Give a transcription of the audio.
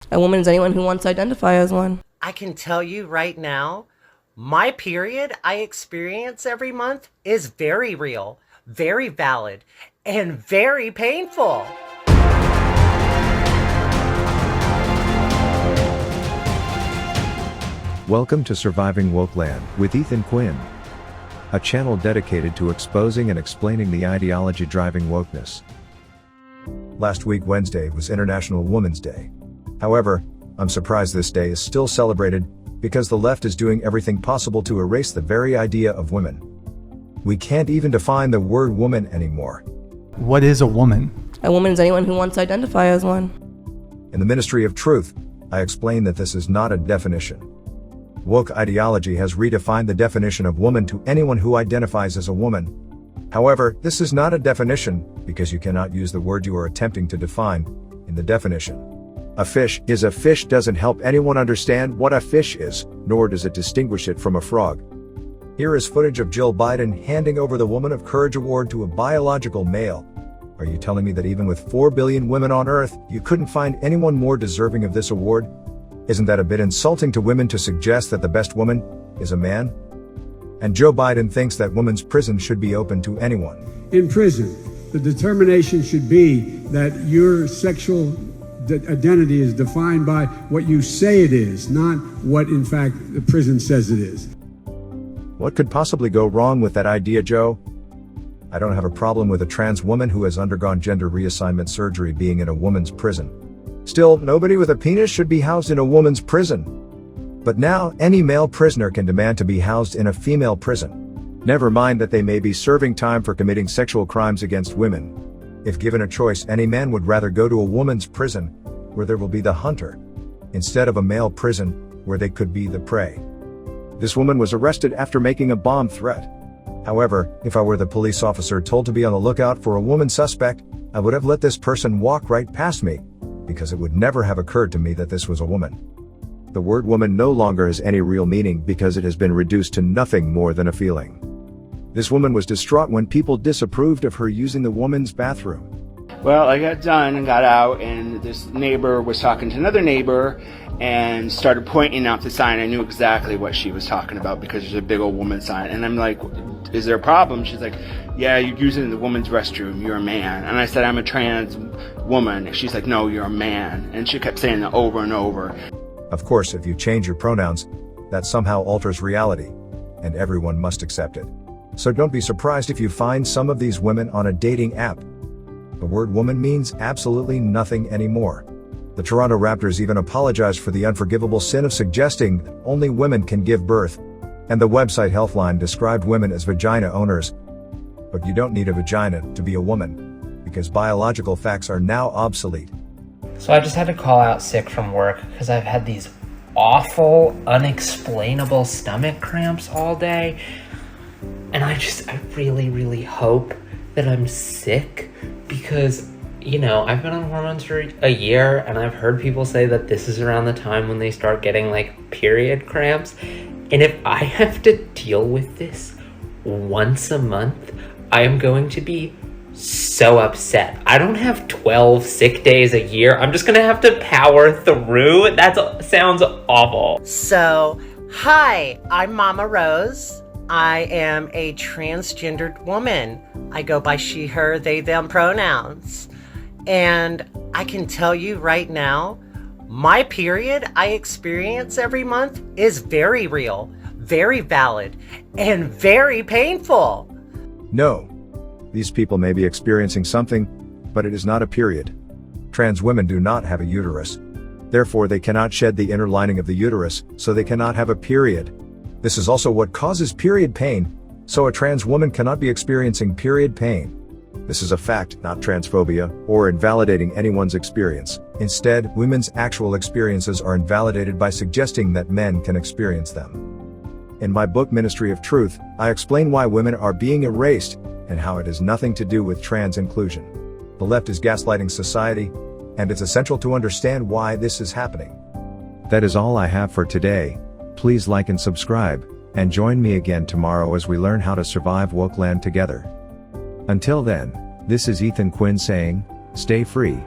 A woman is anyone who wants to identify as one. I can tell you right now, my period I experience every month is very real, very valid, and very painful. Welcome to Surviving Wokeland with Ethan Quinn, a channel dedicated to exposing and explaining the ideology driving wokeness. Last week, Wednesday, was International Women's Day. However, I'm surprised this day is still celebrated because the left is doing everything possible to erase the very idea of women. We can't even define the word woman anymore. What is a woman? A woman is anyone who wants to identify as one. In the Ministry of Truth, I explain that this is not a definition. Woke ideology has redefined the definition of woman to anyone who identifies as a woman. However, this is not a definition because you cannot use the word you are attempting to define in the definition. A fish is a fish doesn't help anyone understand what a fish is, nor does it distinguish it from a frog. Here is footage of Jill Biden handing over the Woman of Courage Award to a biological male. Are you telling me that even with 4 billion women on Earth, you couldn't find anyone more deserving of this award? Isn't that a bit insulting to women to suggest that the best woman is a man? And Joe Biden thinks that women's prison should be open to anyone. In prison, the determination should be that your sexual identity is defined by what you say it is, not what in fact the prison says it is. What could possibly go wrong with that idea, Joe? I don't have a problem with a trans woman who has undergone gender reassignment surgery being in a woman's prison. Still, nobody with a penis should be housed in a woman's prison. But now, any male prisoner can demand to be housed in a female prison. Never mind that they may be serving time for committing sexual crimes against women. If given a choice, any man would rather go to a woman's prison, where there will be the hunter, instead of a male prison, where they could be the prey. This woman was arrested after making a bomb threat. However, if I were the police officer told to be on the lookout for a woman suspect, I would have let this person walk right past me, because it would never have occurred to me that this was a woman. The word woman no longer has any real meaning because it has been reduced to nothing more than a feeling. This woman was distraught when people disapproved of her using the woman's bathroom. Well, I got done and got out, and this neighbor was talking to another neighbor and started pointing out the sign. I knew exactly what she was talking about because there's a big old woman sign. And I'm like, is there a problem? She's like, yeah, you're using the woman's restroom. You're a man. And I said, I'm a trans woman. And she's like, no, you're a man. And she kept saying that over and over. Of course, if you change your pronouns, that somehow alters reality, and everyone must accept it. So don't be surprised if you find some of these women on a dating app. The word woman means absolutely nothing anymore. The Toronto Raptors even apologized for the unforgivable sin of suggesting that only women can give birth, and the website Healthline described women as vagina owners. But you don't need a vagina to be a woman, because biological facts are now obsolete. So I just had to call out sick from work because I've had these awful, unexplainable stomach cramps all day. And I really, really hope that I'm sick because, I've been on hormones for a year and I've heard people say that this is around the time when they start getting period cramps. And if I have to deal with this once a month, I am going to be so upset. I don't have 12 sick days a year. I'm just gonna have to power through. That sounds awful. So, hi, I'm Mama Rose. I am a transgendered woman. I go by she, her, they, them pronouns. And I can tell you right now, my period I experience every month is very real, very valid, and very painful. No. These people may be experiencing something, but it is not a period. Trans women do not have a uterus. Therefore, they cannot shed the inner lining of the uterus, so they cannot have a period. This is also what causes period pain, so a trans woman cannot be experiencing period pain. This is a fact, not transphobia, or invalidating anyone's experience. Instead, women's actual experiences are invalidated by suggesting that men can experience them. In my book Ministry of Truth, I explain why women are being erased, and how it has nothing to do with trans inclusion. The left is gaslighting society, and it's essential to understand why this is happening. That is all I have for today. Please like and subscribe, and join me again tomorrow as we learn how to survive Wokeland together. Until then, this is Ethan Quinn saying, stay free.